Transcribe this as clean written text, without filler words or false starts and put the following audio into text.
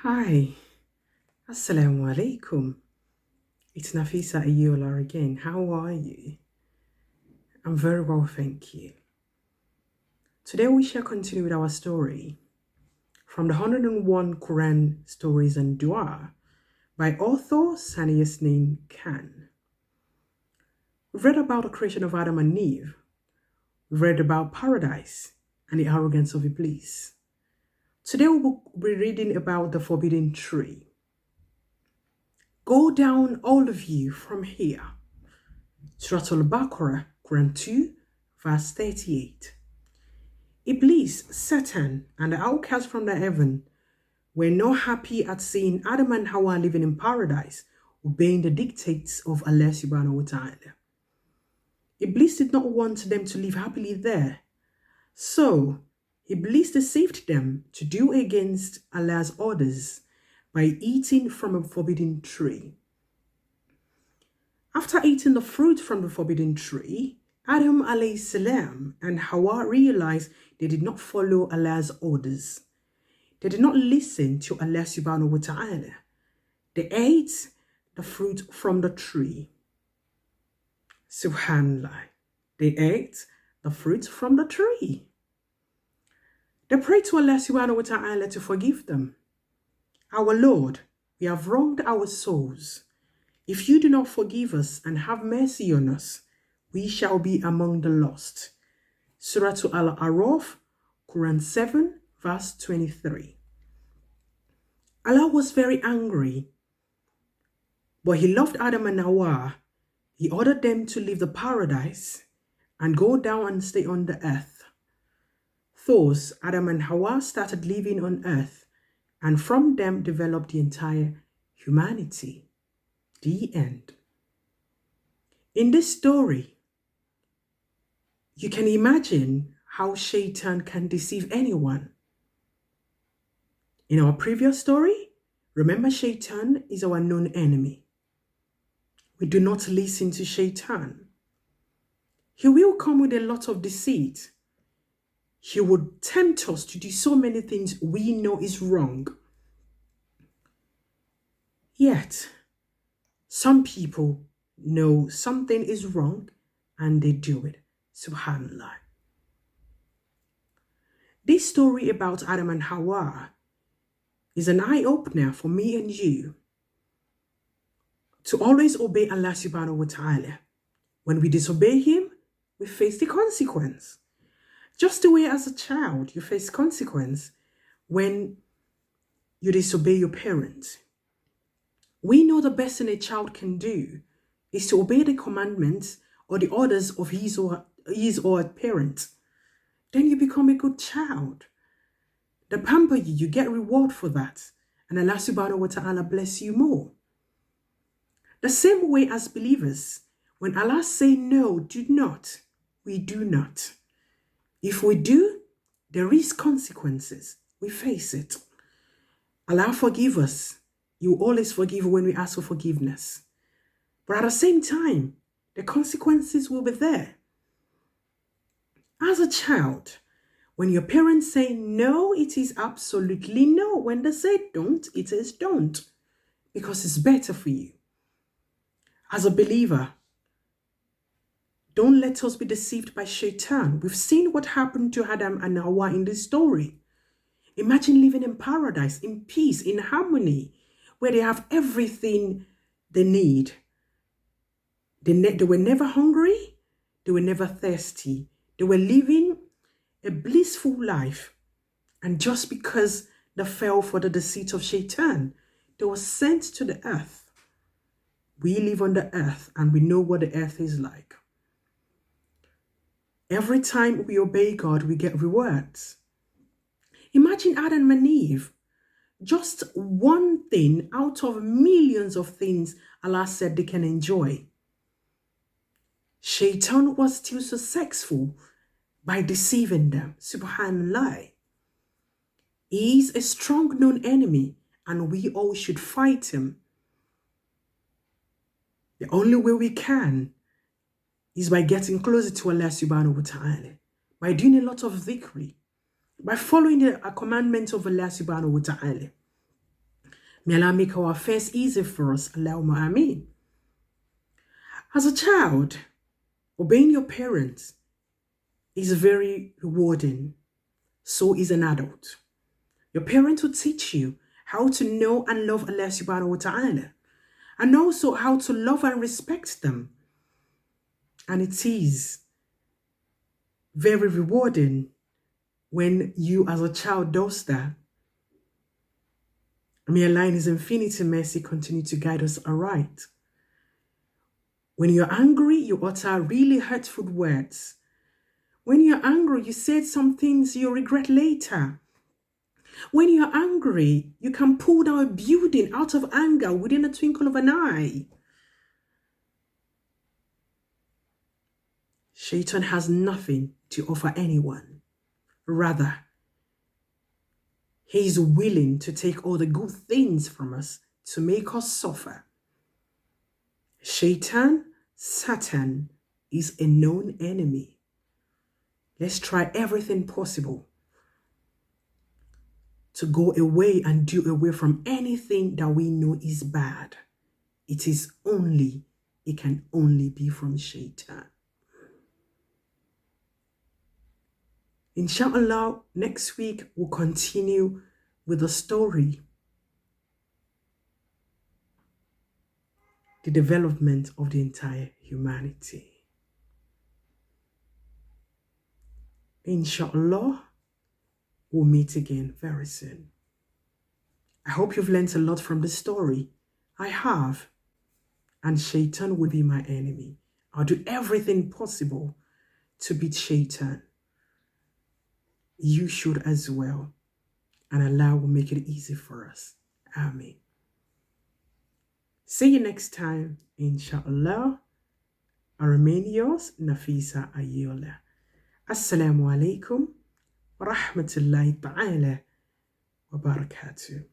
Hi, Assalamu alaikum. It's Nafeesa Ayeola again. How are you? I'm very well, thank you. Today we shall continue with our story from the 101 Quran Stories and Dua by author Esteem Khan. We've read about the creation of Adam and Eve. We've read about paradise and the arrogance of Iblis. Today we'll be reading about the forbidden tree. Go down, all of you, from here. Surah Al-Baqarah, Quran 2, verse 38. Iblis, Satan, and the outcasts from the heaven were not happy at seeing Adam and Hawa living in paradise, obeying the dictates of Allah subhanahu wa ta'ala. Iblis did not want them to live happily there. So, Iblis deceived them to do against Allah's orders by eating from a forbidden tree. After eating the fruit from the forbidden tree, Adam alayhi salam and Hawa realized they did not follow Allah's orders. They did not listen to Allah subhanahu wa ta'ala. They ate the fruit from the tree. Subhanallah. They ate the fruit from the tree. They prayed to Allah subhanahu wa ta'ala to forgive them. Our Lord, we have wronged our souls. If you do not forgive us and have mercy on us, we shall be among the lost. Surah Al-Araf, Quran 7, verse 23. Allah was very angry, but He loved Adam and Hawa. He ordered them to leave the paradise and go down and stay on the earth. Thus, Adam and Hawa started living on earth, and from them developed the entire humanity. The end. In this story, you can imagine how Shaitan can deceive anyone. In our previous story, remember Shaitan is our known enemy. We do not listen to Shaitan. He will come with a lot of deceit. He would tempt us to do so many things we know is wrong. Yet, some people know something is wrong and they do it. Subhanallah. This story about Adam and Hawa is an eye-opener for me and you to always obey Allah subhanahu wa ta'ala. When we disobey Him, we face the consequence. Just the way as a child you face consequence when you disobey your parents. We know the best thing a child can do is to obey the commandments or the orders of his or her parent. Then you become a good child. They pamper you, you get reward for that. And Allah subhanahu wa ta'ala bless you more. The same way as believers, when Allah say no, do not, we do not. If we do, there is consequences. We face it. Allah forgive us. You always forgive when we ask for forgiveness. But at the same time, the consequences will be there. As a child, when your parents say no, it is absolutely no. When they say don't, it is don't. Because it's better for you. As a believer, don't let us be deceived by Shaitan. We've seen what happened to Adam and Hawa in this story. Imagine living in paradise, in peace, in harmony, where they have everything they need. They were never hungry. They were never thirsty. They were living a blissful life. And just because they fell for the deceit of Shaitan, they were sent to the earth. We live on the earth and we know what the earth is like. Every time we obey God, we get rewards. Imagine Adam and Eve. Just one thing out of millions of things Allah said they can enjoy. Shaitan was still successful by deceiving them. Subhanallah. He is a strong known enemy and we all should fight him. The only way we can is by getting closer to Allah subhanahu wa ta'ala, by doing a lot of dhikri, by following the commandments of Allah subhanahu wa ta'ala. May Allah make our affairs easy for us. Allahumma ameen. As a child, obeying your parents is very rewarding. So is an adult. Your parents will teach you how to know and love Allah subhanahu wa ta'ala, and also how to love and respect them. And it is very rewarding when you as a child does that. May Allah in His infinite mercy continue to guide us aright. When you're angry, you utter really hurtful words. When you're angry, you said some things you regret later. When you're angry, you can pull down a building out of anger within a twinkle of an eye. Shaitan has nothing to offer anyone. Rather, he is willing to take all the good things from us to make us suffer. Satan is a known enemy. Let's try everything possible to go away and do away from anything that we know is bad. It can only be from Shaitan. Inshallah, next week we'll continue with the story, the development of the entire humanity. Inshallah, we'll meet again very soon. I hope you've learned a lot from the story. I have. And Shaitan will be my enemy. I'll do everything possible to beat Shaitan. You should as well. And Allah will make it easy for us. Ameen. See you next time, inshallah. I remain yours, Nafeesa Ayeola. Assalamu alaikum wa rahmatullahi ta'ala wa barakatuh.